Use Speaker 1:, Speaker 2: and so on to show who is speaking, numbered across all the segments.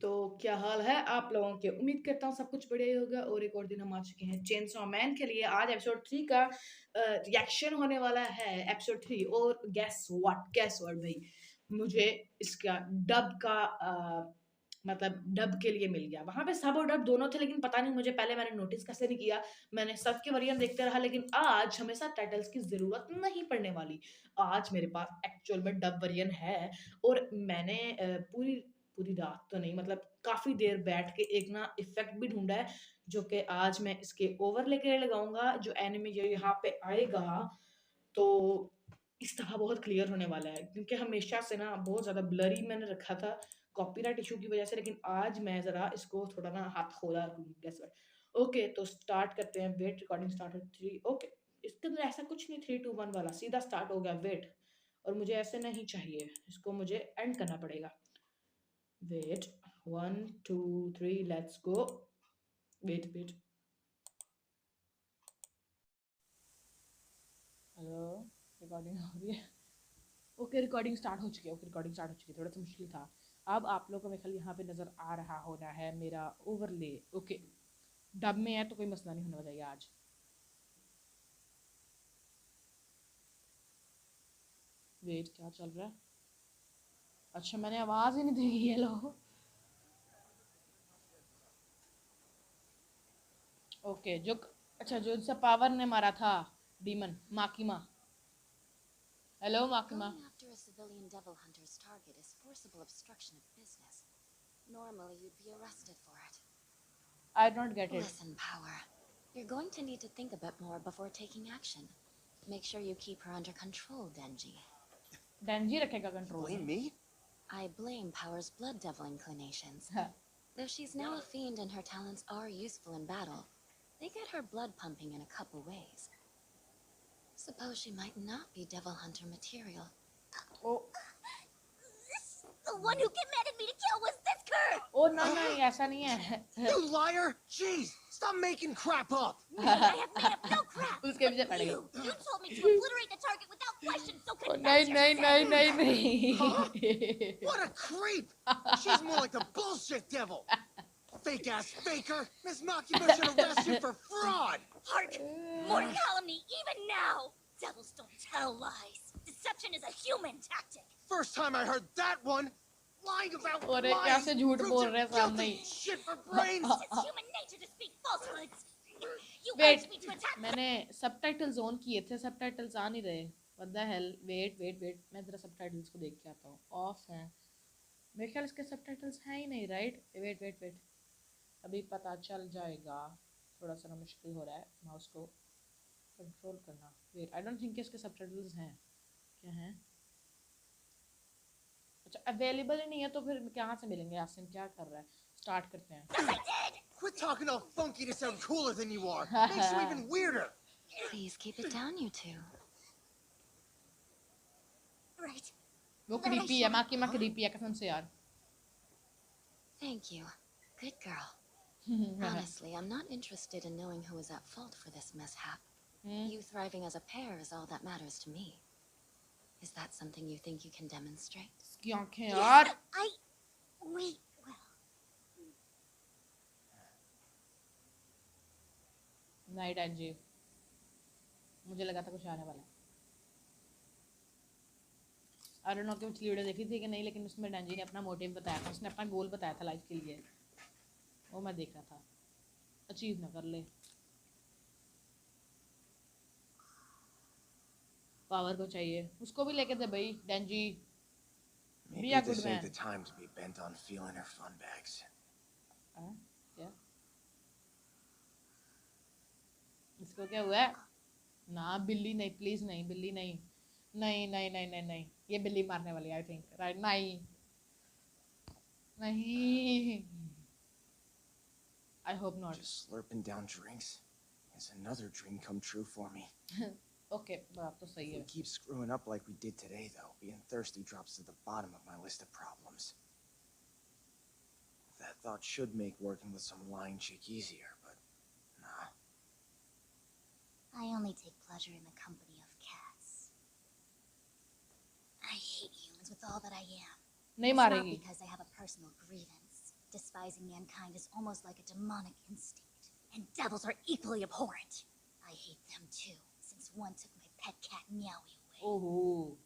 Speaker 1: तो क्या हाल है आप लोगों के? उम्मीद करता हूँ सब कुछ बढ़िया ही होगा और एक और दिन हम आ चुके हैं चेनसॉ मैन के लिए। आज एपिसोड 3 का रिएक्शन होने वाला है एपिसोड 3 और गेस व्हाट भई मुझे इसका डब का मतलब डब के लिए मिल गया। वहाँ पे सब और डब दोनों थे लेकिन पता नहीं मुझे पहले मैंने नोटिस कैसे नहीं किया। मैंने सब के वर्जन देखते रहा लेकिन आज हमें सबटाइटल्स की ज़रूरत नहीं पड़ने वाली। आज मेरे पास एक्चुअल में डब वर्जन है और मैंने पूरी पूरी रात तो नहीं मतलब काफ़ी देर बैठ के एक ना इफ़ेक्ट भी ढूँढा है, जो कि आज मैं इसके ओवरले के लिए लगाऊँगा, जो एनिमे जो यहाँ पे आएगा, तो इस तरह बहुत क्लियर होने वाला है। क्योंकि हमेशा से ना बहुत ज़्यादा ब्लरी मैंने रखा था, कॉपीराइट इश्यू की वज़ह से, लेकिन आज मैं ज़रा इसको थोड़ा ना हाथ खोला रखूँगी गेस व्हाट। ओके, तो स्टार्ट करते हैं। वेट रिकॉर्डिंग स्टार्ट हो 3 ओके, इसके अंदर ऐसा कुछ नहीं 3, 2, 1 वाला, सीधा स्टार्ट हो गया वेट और मुझे ऐसे नहीं चाहिए, इसको मुझे एंड करना पड़ेगा। Wait, 1, 2, 3, let's go. Wait. Hello, recording हो रही है। ओके, रिकॉर्डिंग स्टार्ट हो चुकी है। ओके, रिकॉर्डिंग स्टार्ट हो चुकी है। थोड़ा सा मुश्किल था। अब आप लोगों को मेरे ख्याल यहाँ पे नज़र आ रहा होना है मेरा ओवरले। ओके, डब में है तो कोई मसला नहीं होने चाहिए आज। वेट, क्या चल रहा है? अच्छा, मैंने आवाज़ ही नहीं दी। हेलो। ओके, जो अच्छा जो इनसे पावर ने मारा था, demon Makima. Hello Makima.
Speaker 2: Going after a civilian devil hunter's target is forcible obstruction of business. Normally, you'd be arrested for it.
Speaker 1: I don't get it.
Speaker 2: Listen, Power. You're going to need to think a bit more before taking action. Make sure you keep her under control, Denji.
Speaker 1: डेंजी रखेगा control
Speaker 3: Blame
Speaker 1: में।
Speaker 3: me?
Speaker 2: I blame Power's blood devil inclinations. Though she's now a fiend and her talents are useful in battle, they get her blood pumping in a couple ways. Suppose she might not be devil hunter material.
Speaker 1: Oh
Speaker 2: The one who commanded me to kill was this cur!
Speaker 1: ओ नहीं ऐसा नहीं है।
Speaker 3: You liar! Jeez, stop making crap up!
Speaker 2: I have made up no crap!
Speaker 1: उसके पीछे पड़ गई।
Speaker 2: You told me to obliterate the target without question, so
Speaker 1: O
Speaker 2: confess
Speaker 1: नहीं
Speaker 2: yourself!
Speaker 1: नहीं।
Speaker 3: What a creep! She's more like the bullshit devil! Fake ass faker! Miss Makima should arrest you for fraud!
Speaker 2: Hark! More calumny, even now! Devils don't tell lies. Deception is a human tactic.
Speaker 3: First time I heard that one! Lying about
Speaker 1: अरे
Speaker 3: lying!
Speaker 1: कैसे झूठ
Speaker 3: Proves
Speaker 1: बोल
Speaker 3: you're
Speaker 1: रहे हैं सामने
Speaker 3: guilty!
Speaker 1: He.
Speaker 3: Shit for brains!
Speaker 2: It's human nature to speak falsehoods. You
Speaker 1: wait,
Speaker 2: urged me to attack.
Speaker 1: मैंने subtitles on किए थे, सबटाइटल्स आ नहीं रहे। What the hello. वेट, मैं जरा सबटाइटल्स को देख के आता हूँ। ऑफ है मेरे ख्याल, इसके सबटाइटल्स हैं ही नहीं। राइट, वेट, अभी पता चल जाएगा। थोड़ा सा ना मुश्किल हो रहा है माउस को कंट्रोल करना। वेट, आई डोंट थिंक इसके सबटाइटल्स हैं। क्या हैं? अच्छा, अवेलेबल ही नहीं है तो फिर कहाँ से मिलेंगे? यासिन क्या कर रहा है? स्टार्ट करते हैं।
Speaker 3: Quit talking all funky to sound cooler than you are! Makes you even weirder!
Speaker 2: Please keep it down, you two. Right.
Speaker 1: वो क्रीपी है, माँ की माँ क्रीपी है कसम से यार।
Speaker 2: Thank you. Good girl. Honestly, I'm not interested in knowing who is at fault for this mishap. You thriving as a pair is all that matters to me. Is that something you think you can demonstrate?
Speaker 1: इसकी आंखें यार।
Speaker 2: We will.
Speaker 1: Night NG, मुझे लगा था कुछ आने वाला है। आई डोंट नो कि पिछली वीडियो देखी थी कि नहीं, लेकिन उसमें डेंजी ने अपना मोटिव बताया था, उसने अपना गोल बताया था लाइफ के लिए, वो मैं देख रहा था। अचीव ना कर ले। पावर को चाहिए, उसको भी लेके दे भाई डेंजी।
Speaker 3: Maybe
Speaker 1: Be a
Speaker 3: this
Speaker 1: good
Speaker 3: ain't
Speaker 1: man.
Speaker 3: the time to be bent on feeling her fun bags.
Speaker 1: क्या इसको क्या हुआ है? ना बिल्ली नहीं, प्लीज नहीं, बिल्ली नहीं, नहीं, ये बिल्ली मारने वाली आई थिंक। राइट, नहीं, I hope not.
Speaker 3: Just slurping down drinks is another dream come true for me.
Speaker 1: Okay, बात तो सही
Speaker 3: If
Speaker 1: है।
Speaker 3: we keep screwing up like we did today, though, being thirsty drops to the bottom of my list of problems. That thought should make working with some lying chick easier, but nah.
Speaker 2: I only take pleasure in the company of cats. I hate humans with all that I am.
Speaker 1: नहीं
Speaker 2: It's not
Speaker 1: मारेगी।
Speaker 2: because I have a personal grievance.
Speaker 4: Despising mankind is almost like a demonic instinct, and devils are equally abhorrent. I hate them too, since one took my pet cat Meowie away.
Speaker 1: Oh.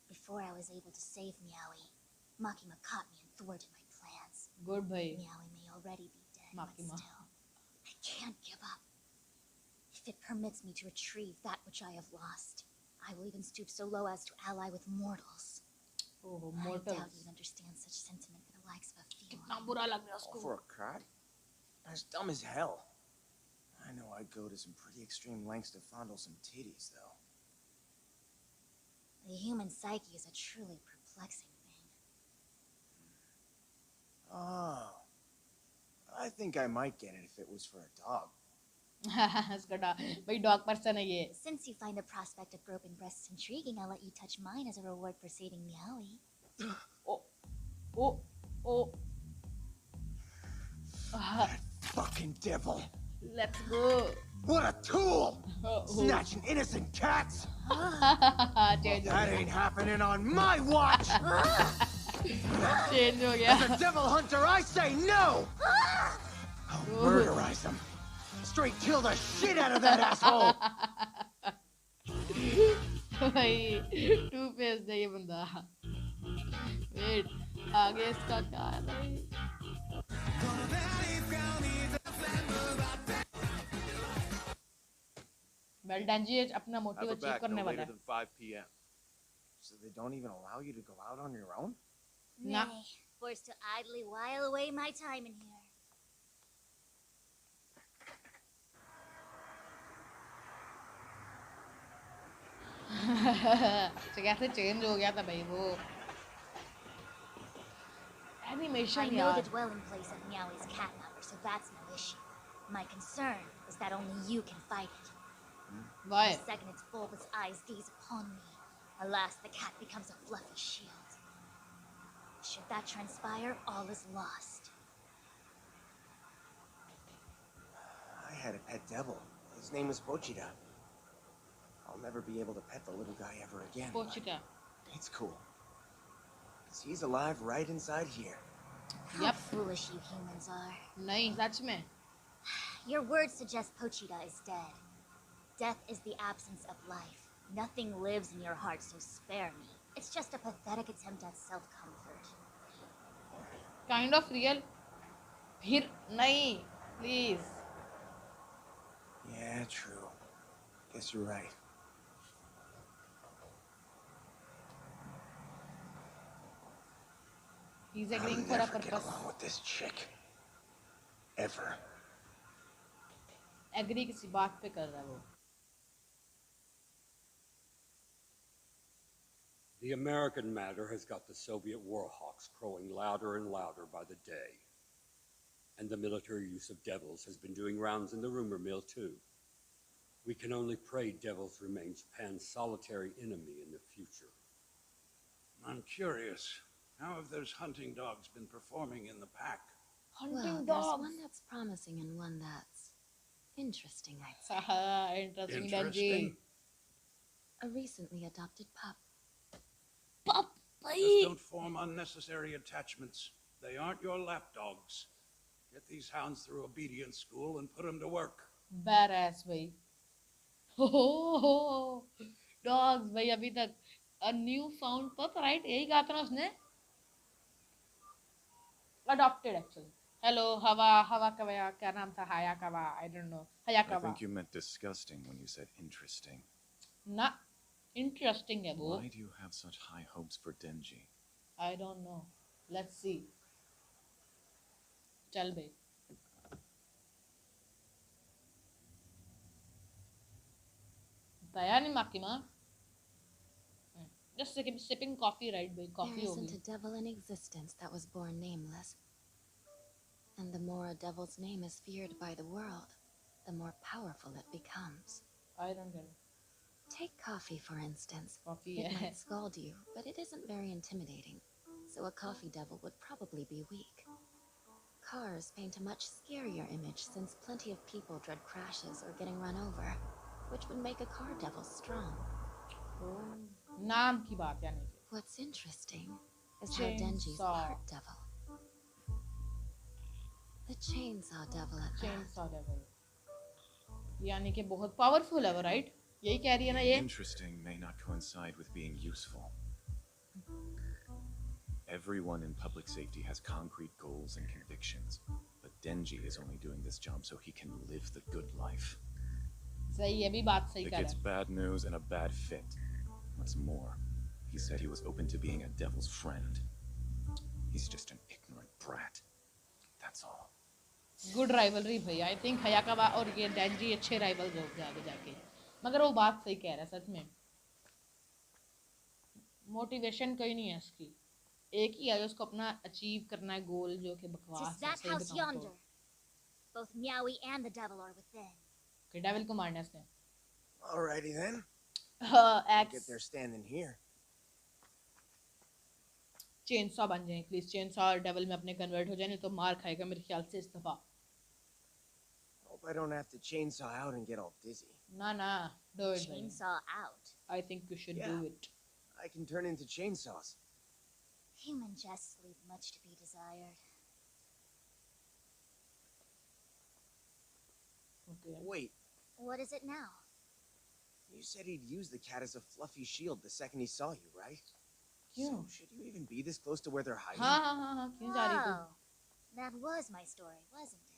Speaker 4: Before I was able to save Meowie, Makima caught me and thwarted my plans.
Speaker 1: Good bhai.
Speaker 4: Meowie may already be dead,
Speaker 1: Makima.
Speaker 4: but still, I can't give up. If it permits me to retrieve that which I have lost, I will even stoop so low as to ally with mortals.
Speaker 1: Oh,
Speaker 4: I doubt
Speaker 1: mortals.
Speaker 4: you'd understand such sentiment for the likes of a
Speaker 1: कितना
Speaker 4: feline.
Speaker 1: बुरा लग रहा है
Speaker 3: All
Speaker 1: उसको.
Speaker 3: for a cat? That's dumb as hell. I know I'd go to some pretty extreme lengths to fondle some titties, though.
Speaker 4: The human psyche is a truly perplexing thing.
Speaker 3: Oh. I think I might get it if it was for a dog.
Speaker 1: इसका भाई dog person है ये.
Speaker 4: Since you find the prospect of broken breasts intriguing, I'll let you touch mine as a reward for saving Meowie.
Speaker 1: Oh. Oh. Oh.
Speaker 3: That fucking devil.
Speaker 1: Let's go.
Speaker 3: What a tool!
Speaker 1: Oh.
Speaker 3: Snatching innocent cats!
Speaker 1: Change हो
Speaker 3: That
Speaker 1: गया.
Speaker 3: ain't happening on my watch!
Speaker 1: Change हो
Speaker 3: As
Speaker 1: गया.
Speaker 3: a devil hunter, I say no! I'll murderize him. Straight kill the shit out of that asshole!
Speaker 1: भाई to face है ये बंदा. Wait आगे इसका क्या है भाई. वेल डन जी अपना motive
Speaker 5: Have her
Speaker 1: achieve
Speaker 5: back
Speaker 1: करने
Speaker 5: no
Speaker 1: वाला
Speaker 5: later
Speaker 1: है.
Speaker 5: than 5 p.m.
Speaker 3: So they don't even allow you to go out on your own?
Speaker 1: Nah.
Speaker 4: Nay, forced to idly while away my time in here.
Speaker 1: तो कैसे change हो गया था भाई वो.
Speaker 4: I
Speaker 1: एनिमेशन
Speaker 4: know
Speaker 1: यार.
Speaker 4: the dwelling place of Meowie's cat number, so that's no issue. My concern is that only you can fight it.
Speaker 1: Why?
Speaker 4: The second its bulbous eyes gaze upon me, alas, the cat becomes a fluffy shield. Should that transpire, all is lost.
Speaker 3: I had a pet devil. His name was Pochita. I'll never be able to pet the little guy ever again. but
Speaker 1: पोचिटा.
Speaker 3: It's cool. 'Cause he's alive right inside here.
Speaker 4: How
Speaker 1: Yep.
Speaker 4: foolish you humans are.
Speaker 1: नहीं सच में.
Speaker 4: Your words suggest Pochita is dead. Death is the absence of life. Nothing lives in your heart, so spare me. It's just a pathetic attempt at self-comfort.
Speaker 1: Kind of real. फिर नहीं please.
Speaker 3: Yeah, true. Guess you're right.
Speaker 1: He's
Speaker 3: I'll
Speaker 1: agreeing for a
Speaker 3: never get
Speaker 1: purpose.
Speaker 3: along with this chick. Ever.
Speaker 1: Agree किसी बात पे कर रहा है वो.
Speaker 6: The American matter has got the Soviet warhawks crowing louder and louder by the day. And the military use of devils has been doing rounds in the rumor mill too. We can only pray devils remain Japan's solitary enemy in the future.
Speaker 7: I'm curious. How have those hunting dogs been performing in the pack?
Speaker 1: Hunting
Speaker 2: Well, there's
Speaker 1: dogs.
Speaker 2: one that's promising and one that's interesting, I'd say.
Speaker 1: Interesting Danji.
Speaker 7: Interesting.
Speaker 2: A recently adopted pup.
Speaker 1: Pup
Speaker 7: Just
Speaker 1: भाई.
Speaker 7: don't form unnecessary attachments. They aren't your lapdogs. Get these hounds through obedience school and put them to work.
Speaker 1: Badass भाई. हो dogs भाई अभी तक a new found pup right यही कहा था ना उसने. Adopted actually. Hello हवा कवा क्या नाम था Hayakawa I don't know
Speaker 8: I
Speaker 1: Hayakawa.
Speaker 8: think you meant disgusting when you said interesting.
Speaker 1: ना interesting है वो.
Speaker 8: Why do you have such high hopes for Denji?
Speaker 1: I don't know. Let's see. चल बे. बताया नहीं Makima. Just sipping coffee right bhai.
Speaker 2: There
Speaker 1: Coffee
Speaker 2: isn't
Speaker 1: होगी.
Speaker 2: a devil in existence that was born nameless. And the more a devil's name is feared by the world, the more powerful it becomes.
Speaker 1: I don't get it.
Speaker 2: Take coffee, for instance.
Speaker 1: Coffee
Speaker 2: It
Speaker 1: है.
Speaker 2: might scald you, but it isn't very intimidating. So a coffee devil would probably be weak. Cars paint a much scarier image since plenty of people dread crashes or getting run over, which would make a car devil strong.
Speaker 1: नाम की बात यानी कि.
Speaker 2: What's interesting is how Denji's
Speaker 1: Chainsaw.
Speaker 2: part devil. chainsaw devil at that.
Speaker 1: Chainsaw devil, यानी कि बहुत powerful है वो, राइट? यही कह रही है ना ये?
Speaker 8: Interesting may not coincide with being useful. Everyone in public safety has concrete goals and convictions, but Denji is only doing this job so he can live the good life.
Speaker 1: सही है, भी बात सही
Speaker 8: The
Speaker 1: कर
Speaker 8: kid's
Speaker 1: रहा है.
Speaker 8: bad news and a bad fit. What's more, he said he was open to being a devil's friend. He's just an ignorant brat. That's all.
Speaker 1: Good rivalry भाई. I think Hayakawa और ये डेंजी अच्छे rivals हो गए आगे जाके. मगर वो बात सही कह रहा है सच में. मोटिवेशन कोई नहीं है इसकी. एक ही है उसको अपना अचीव करना है गोल, जो कि
Speaker 4: To
Speaker 1: बकवास है.
Speaker 4: that
Speaker 1: सही
Speaker 4: house
Speaker 1: बताऊं
Speaker 4: yonder.
Speaker 1: तो.
Speaker 4: Both Meowie and the devil are within.
Speaker 1: कि डेविल को मारना है इसने.
Speaker 3: Alrighty then. Get
Speaker 1: x
Speaker 3: there standing here.
Speaker 1: Chainsaw बन जाए प्लीज. चेनसॉ और डेविल में अपने कन्वर्ट हो जाए, नहीं तो मार खाएगा मेरे ख्याल से इस दफा.
Speaker 3: Hope I don't have to chainsaw out and get all dizzy.
Speaker 1: ना ना, do it.
Speaker 4: Chainsaw out.
Speaker 1: I think you should
Speaker 3: Yeah.
Speaker 1: Do it.
Speaker 3: I can turn into chainsaws.
Speaker 4: Human jests leave much to be desired.
Speaker 1: Okay.
Speaker 3: Wait,
Speaker 4: What is it now?
Speaker 3: you said he'd use the cat as a fluffy shield the second he saw you, right?
Speaker 1: क्यों?
Speaker 3: So should you even be this close to where they're hiding?
Speaker 1: हाँ हाँ हाँ हाँ, क्यों जा रही तू?
Speaker 4: Oh, that was my story, wasn't it?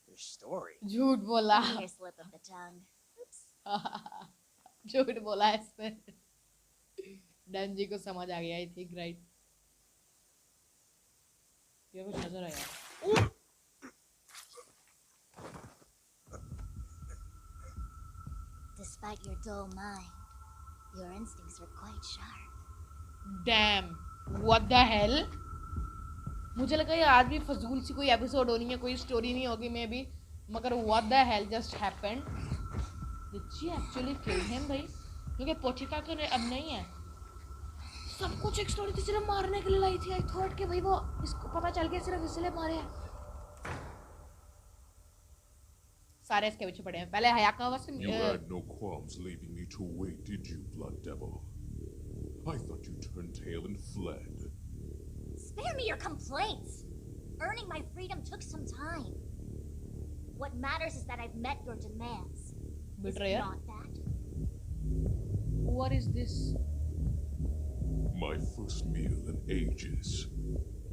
Speaker 3: Your story.
Speaker 1: झूठ बोला.
Speaker 4: Mere slip of the tongue. Oops.
Speaker 1: झूठ बोला है इस पे. डंजी को समझ आ गया, आई थिंक, राइट? ये कुछ नजर आया.
Speaker 4: Despite your dull mind, your instincts are quite sharp.
Speaker 1: Dam, what the hello. मुझे लगा ये आज भी फजूल सी कोई एपिसोड होनी है, कोई स्टोरी नहीं होगी मे बी, मगर what the hello just happened. Did she actually kill him भाई? क्योंकि पोचिका तो अब नहीं है. सब कुछ एक स्टोरी थी, सिर्फ मारने के लिए लाई थी. आई थॉट कि भाई वो इसको पता चल गया सिर्फ इसलिए मारे हैं. सारे इसके पीछे पड़े हैं. पहले हयाकावा से
Speaker 5: You had no qualms leaving me to wait, did you, Blood Devil? I thought you turned tail and fled.
Speaker 4: Spare me your complaints! Earning my freedom took some time. What matters is that I've met your demands. Is it
Speaker 1: Betrayer?
Speaker 4: not that?
Speaker 1: What is this?
Speaker 5: My first meal in ages.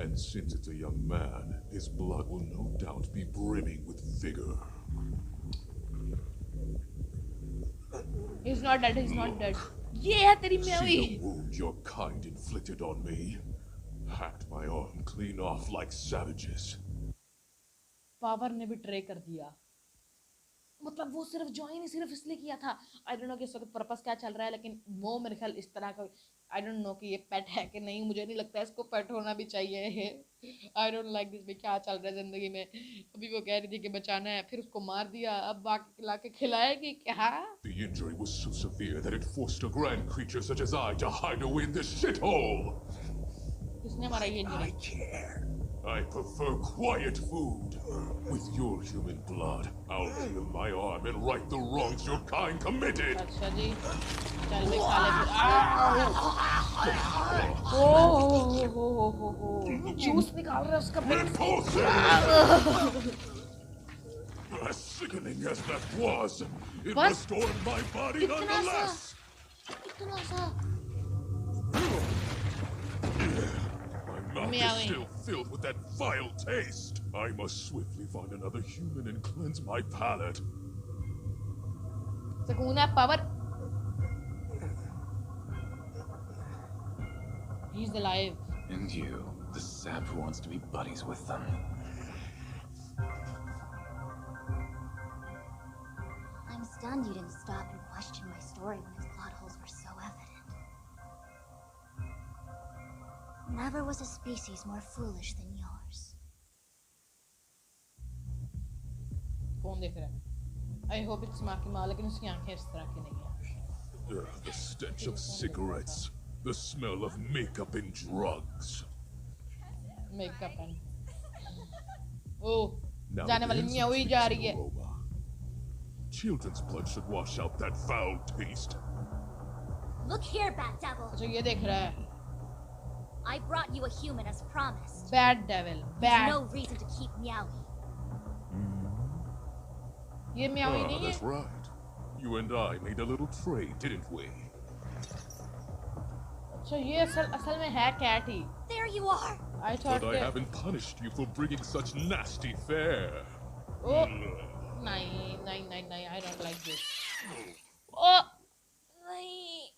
Speaker 5: And since it's a young man, his blood will no doubt be brimming with vigor.
Speaker 1: He's not dead, he's not dead. ये है तेरी
Speaker 5: See
Speaker 1: म्यावी.
Speaker 5: the wound your kind inflicted on me? Hacked my arm clean off like savages.
Speaker 1: Power ने भी tray कर दिया. मतलब वो सिर्फ ज्वाइन ही सिर्फ इसलिए किया था. आई डोंट नो कि इस वक्त पर्पस क्या चल रहा है, लेकिन वो मेरे ख्याल इस तरह का, आई डोंट नो कि ये पेट है कि नहीं. मुझे नहीं लगता इसको पेट होना भी चाहिए. I don't like this. क्या चल रहा है जिंदगी में? अभी वो कह रही थी कि बचाना है, फिर उसको मार दिया, अब बाकी ला के खिलाएगी क्या?
Speaker 5: The injury was so severe that it forced a grand creature such as I to hide away in this shithole.
Speaker 1: किसने मारा ये
Speaker 3: I
Speaker 1: injury?
Speaker 3: care.
Speaker 5: I prefer quiet food. With your human blood, I'll heal my arm and right the wrongs your kind committed.
Speaker 1: अच्छा जी, चल भी खा ले फिर. ओह, juice निकाल रहा है उसका.
Speaker 5: Repulsive! As sickening as that was, it
Speaker 1: What?
Speaker 5: restored my body
Speaker 1: इतना सा,
Speaker 5: nonetheless.
Speaker 1: इतना सा.
Speaker 5: My mouth
Speaker 1: Meowing.
Speaker 5: is still filled with that vile taste. I must swiftly find another human and cleanse my palate.
Speaker 1: सुकून है, power. He's alive.
Speaker 8: And you, the sap who wants to be buddies with them.
Speaker 4: I'm stunned you didn't stop and question my story when its plot holes were so evident. Never was a species more foolish than yours.
Speaker 1: कौन देख रहा है? I hope it's Maki Ma, लेकिन उसकी आंखें इस तरह की नहीं है.
Speaker 5: The stench of cigarettes, the smell of makeup and drugs.
Speaker 1: Makeup and. Oh,
Speaker 5: Now
Speaker 1: जाने वाली
Speaker 5: there's a
Speaker 1: म्यावी जा रही है.
Speaker 5: pleasing aroma. Children's blood should wash out that foul taste.
Speaker 4: Look here, Bat Devil.
Speaker 1: अच्छा ये देख रहा है.
Speaker 4: I brought you a human as promised.
Speaker 1: Bad devil,
Speaker 4: There's
Speaker 1: bad.
Speaker 4: no reason to keep meowing.
Speaker 9: ये म्यावी नहीं है?
Speaker 5: That's right. You and I made a little trade, didn't we?
Speaker 9: अच्छा ये असल में है cat he.
Speaker 4: There you are.
Speaker 9: I thought
Speaker 5: But I haven't punished you for bringing such nasty fare.
Speaker 9: Oh, नहीं, I don't like this. Oh, नहीं.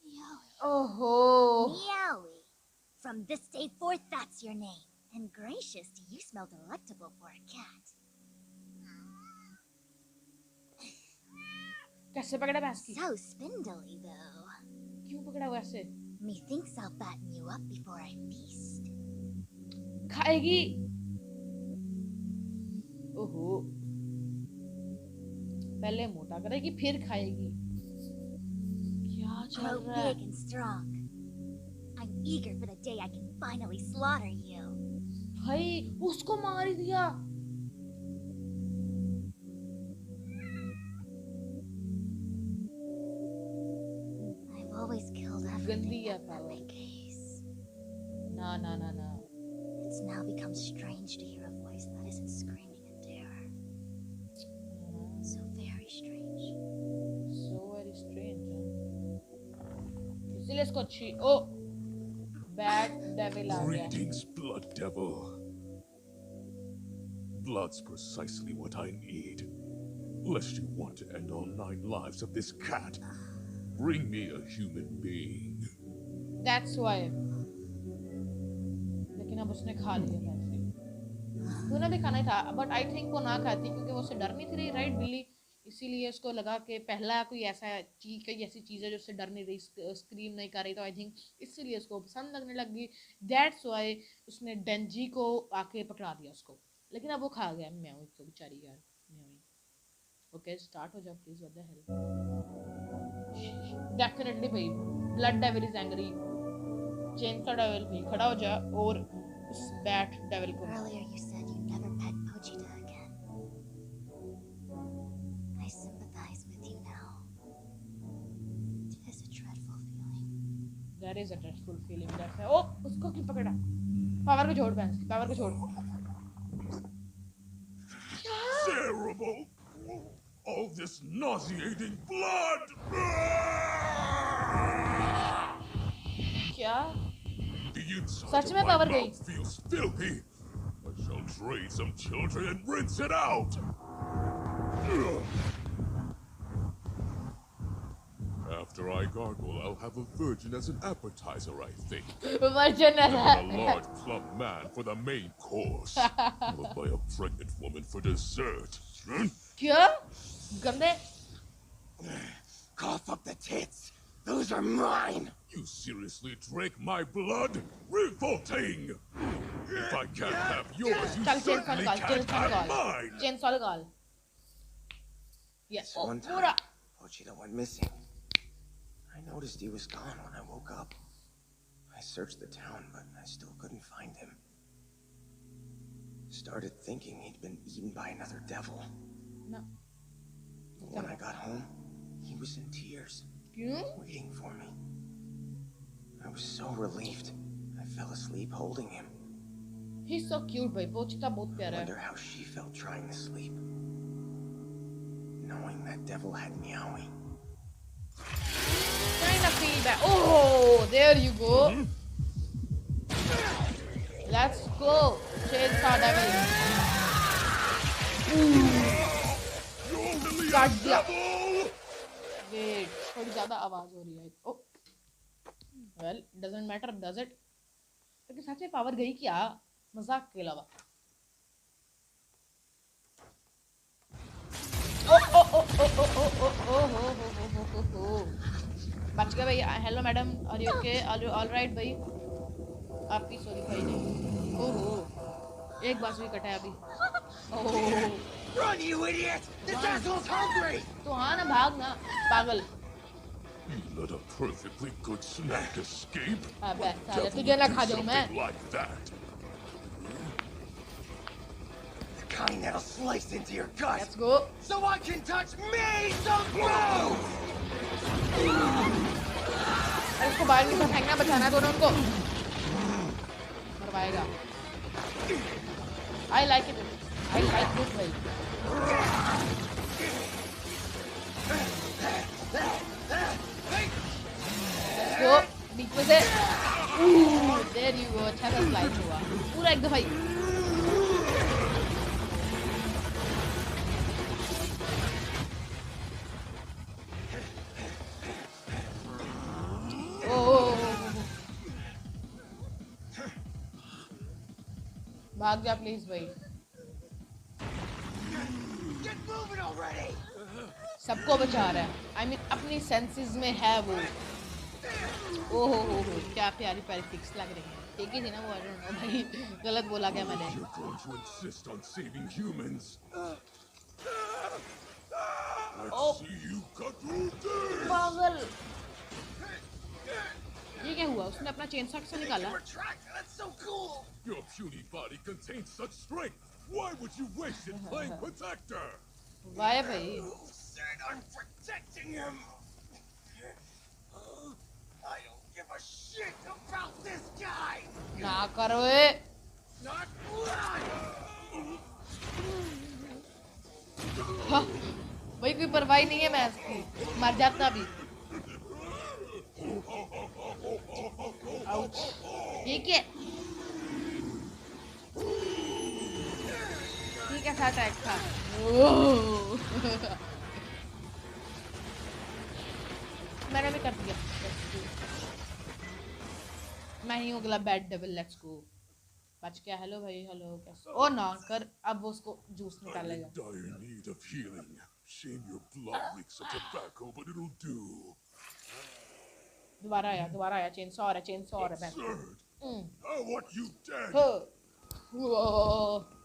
Speaker 9: Oh.
Speaker 4: Meowie. From this day forth, that's your name. And gracious, do you smell delectable for a cat?
Speaker 9: कैसे पकड़ा भैंस की?
Speaker 4: So spindly, though.
Speaker 9: क्यों पकड़ा वैसे?
Speaker 4: Methinks I'll fatten you up before I feast.
Speaker 9: खाएगी. ओहो. पहले मोटा करेगी फिर खाएगी. क्या चल
Speaker 4: Grow
Speaker 9: रहा है?
Speaker 4: big and strong. I'm eager for the day I can finally slaughter you.
Speaker 9: भाई उसको मार ही दिया.
Speaker 4: I've always killed everything
Speaker 9: गंदी है
Speaker 4: that met
Speaker 9: power.
Speaker 4: my gaze.
Speaker 9: ना.
Speaker 4: It's now become strange to hear a voice that isn't screaming in terror. So very strange.
Speaker 9: So very strange. इसीलिए इसको अच्छी. ओ. Bad devil आ गया.
Speaker 5: Greetings, blood devil. Blood's precisely what I need. Lest you want to end all 9 lives of this cat, bring me a human being.
Speaker 9: That's why. लेकिन अब उसने खा लिया वैसे. तूने भी खाना ही था, but I think वो ना खाती क्योंकि वो उससे डर नहीं थी रही, right बिल्ली? इसीलिए उसको लगा कि पहला कोई ऐसा चीज, कोई ऐसी चीज है जो उससे डर नहीं रही, स्क्रीम नहीं कर रही, तो आई थिंक इसीलिए उसको पसंद लगने लगी. दैट्स व्हाई उसने डेंजी को आके पकड़ा दिया उसको. लेकिन अब वो खा गया म्याऊ को बेचारी यार. म्याऊ. ओके स्टार्ट हो जाओ please. What the hell. Definitely भाई blood devil is angry. Chain का डेविल भी खड़ा हो जा और उस बैट डेविल को.
Speaker 4: Earlier you said you'd never pet Pochita again. I sympathize with you now. It is a dreadful feeling.
Speaker 9: That is a dreadful feeling. That's why. Oh, उसको क्यों पकड़ा? पावर को छोड़ बैंस. पावर को छोड़.
Speaker 5: Terrible! All this nauseating blood!
Speaker 9: क्या?
Speaker 5: The inside
Speaker 9: such
Speaker 5: of
Speaker 9: में
Speaker 5: my
Speaker 9: power गई.
Speaker 5: mouth feels filthy. I shall trade some children and rinse it out. After I gargle, I'll have a virgin as an appetizer, I think.
Speaker 9: Virgin
Speaker 5: And then a large plump man for the main course. Followed by a pregnant woman for dessert.
Speaker 9: क्या? गंदे.
Speaker 3: Cough up the tits. Those are mine.
Speaker 5: You seriously drank my blood? Revolting! If I can't have yours, you
Speaker 9: चल chain
Speaker 5: certainly
Speaker 9: निकाल. Chain
Speaker 5: can't have
Speaker 9: निकाल.
Speaker 5: mine!
Speaker 9: Chain निकाल. Yes. Oh,
Speaker 3: One time,
Speaker 9: पूरा.
Speaker 3: Pochita went missing. I noticed he was gone when I woke up. I searched the town, but I still couldn't find him. Started thinking he'd been eaten by another devil.
Speaker 9: No.
Speaker 3: But when I got home, he was in tears,
Speaker 9: क्यों?
Speaker 3: waiting for me. I was so relieved. I fell asleep holding him.
Speaker 9: He's so cute भाई. पोचिता बहुत
Speaker 3: I
Speaker 9: प्यारा है.
Speaker 3: wonder how she felt trying to sleep, knowing that devil had Meowie.
Speaker 9: Kind of feel bad. Oh, there you go. Let's go. Chainsaw Devil. काट दिया. Wait, थोड़ी ज़्यादा आवाज़ हो रही है. Oh, well, doesn't matter, does it? लेकिन सच में पावर गई क्या? मजाक के अलावा. बच गए भाई. Hello madam, are you okay? Are you alright भाई? आपकी सॉरी भाई नहीं. ओहो, एक बार भी कटा है अभी. ओह,
Speaker 3: Run, you idiot! This asshole's hungry!
Speaker 9: तो हाँ ना, भाग ना पागल.
Speaker 5: You let a perfectly good snack escape?
Speaker 9: अबे साले,
Speaker 5: Devil
Speaker 9: तुझे ना
Speaker 5: would
Speaker 9: खा
Speaker 5: do
Speaker 9: जाऊँ मैं.
Speaker 5: something like that.
Speaker 3: The kind that'll slice into your gut,
Speaker 9: Let's go.
Speaker 3: so I can touch me some food!
Speaker 9: अरे इसको बाहर नहीं फेंकना, बचाना है दोनों को. मरवाएगा. I like it. I like this भाई. बीच में से देयर यू गो, अच्छा सा स्लाइड हुआ पूरा एक दफा ही। भाग जा प्लीज भाई।
Speaker 3: Get moving already!
Speaker 9: सबको बचा रहा है, आई मीन अपनी सेंसेस में है वो। ओहो हो, क्या प्यारी प्यारी पिक्स लग रही है। ठीक ही थी ना वो, आई डोंट नो भाई, गलत बोला क्या मैंने।
Speaker 5: You're going to insist on saving humans. Let's see you cut through this.
Speaker 9: पागल, ये क्या हुआ? उसने अपना चेन सॉक से निकाला।
Speaker 3: Retract? That's so cool!
Speaker 5: Your puny body contains such strength. Why would you waste it playing protector?
Speaker 9: वाह भाई।
Speaker 3: Who said I'm protecting him? I don't give a shit about this guy!
Speaker 9: ना करो ए।
Speaker 3: Not blood!
Speaker 9: हाँ, भाई कोई परवाही नहीं है मैं इसकी, मर जाता अभी। आउच, ठीक है ठीक है, था अटैक था। मैंने भी कर दिया। मैं ही हूँ अगला बैड डेविल, लेट्स गो। बच गया। हेलो भाई, हेलो कैसे? ओ ना कर, अब वो उसको जूस
Speaker 5: I'm
Speaker 9: निकालेगा।
Speaker 5: in dire need of healing. Shame your blood reeks of tobacco, but it'll do.
Speaker 9: दोबारा आया, चेन सॉ है, चेन सॉ है।
Speaker 5: Absurd.
Speaker 9: मैं
Speaker 5: I want you dead.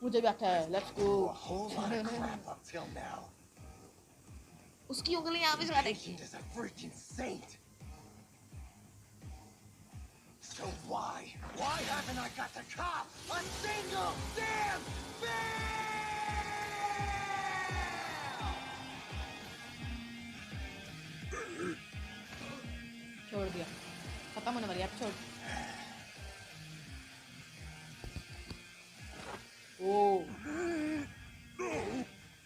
Speaker 9: मुझे भी आता है, let's go.
Speaker 3: A whole lot of crap up till now.
Speaker 9: उसकी उंगली यहाँ पे चला रही।
Speaker 3: Patient is a freaking saint. So why haven't I got to cop a single damn thing?
Speaker 9: छोड़ दिया, खत्म होने वाली episode. Oh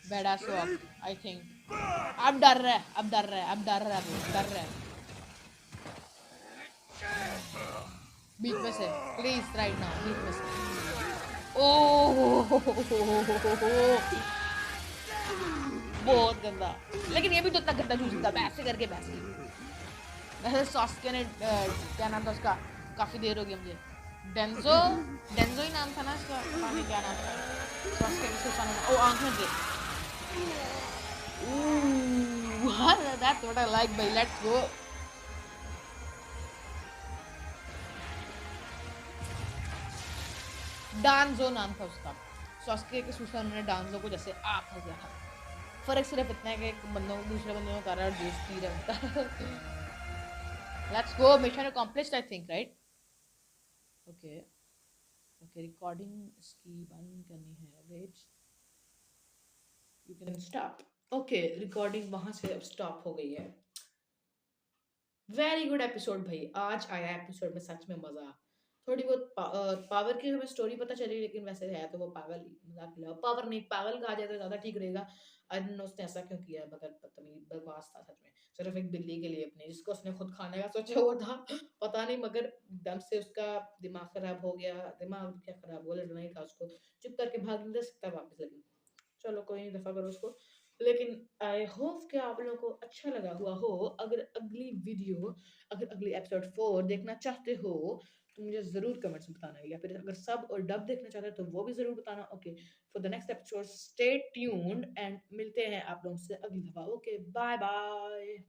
Speaker 9: badass walk, I think अब डर रहा है बीच में से, प्लीज राइट नाउ, बीच में से। ओह बहुत गंदा, लेकिन ये भी तो इतना गंदा जूस था, ऐसे करके वैसे सॉस्के ने क्या नाम था उसका, काफी देर हो गई मुझे। डेंजो ही नाम था ना इसका, पता नहीं क्या नाम था। सॉस्के ने सुसाना, ओ आंखें दे। That's what I like, भाई, let's go। डांजो नाम था उसका। सॉस्के के सुसाना ने डांजो को जैसे आप हो गया था। फर्क सिर्फ इतना है कि एक बंदों दूसरे बंदों को कर रहा है और जूस पी रहा होता। Let's go, mission accomplished, I think, right? Okay, recording इसकी बंद करनी है, wait, you can stop। Okay, recording वहां से अब stop हो गई है। Very good episode भाई, आज आया episode में सच में मजा। थोड़ी बहुत पावर की हमें स्टोरी पता चली, लेकिन वैसे है तो वो पागल ही, मजाक नहीं, पावर नहीं, पागल कहा जाए तो ज्यादा ठीक रहेगा। आई डोंट नो उसने ऐसा क्यों किया, मगर बदतमीज बकवास था सच में, सिर्फ एक बिल्ली के लिए अपने, जिसको उसने खुद खाने का सोचा हुआ था। पता नहीं, मगर दम से उसका दिमाग खराब हो गया, दिमाग क्या खराब हुआ, लड़ना ही था उसको, चुप करके भाग नहीं दे सकता वापस, लेकिन चलो कोई नहीं, दफा करो उसको। लेकिन आई होप कि आप लोगों को अच्छा लगा हुआ हो। अगर अगली वीडियो, अगर अगली एपिसोड 4 देखना चाहते हो तो मुझे जरूर कमेंट्स में बताना, या फिर अगर सब और डब देखना चाहते हो तो वो भी जरूर बताना। Okay, for the next episode stay tuned and मिलते हैं आप लोगों से अगली दफा। Okay, bye bye.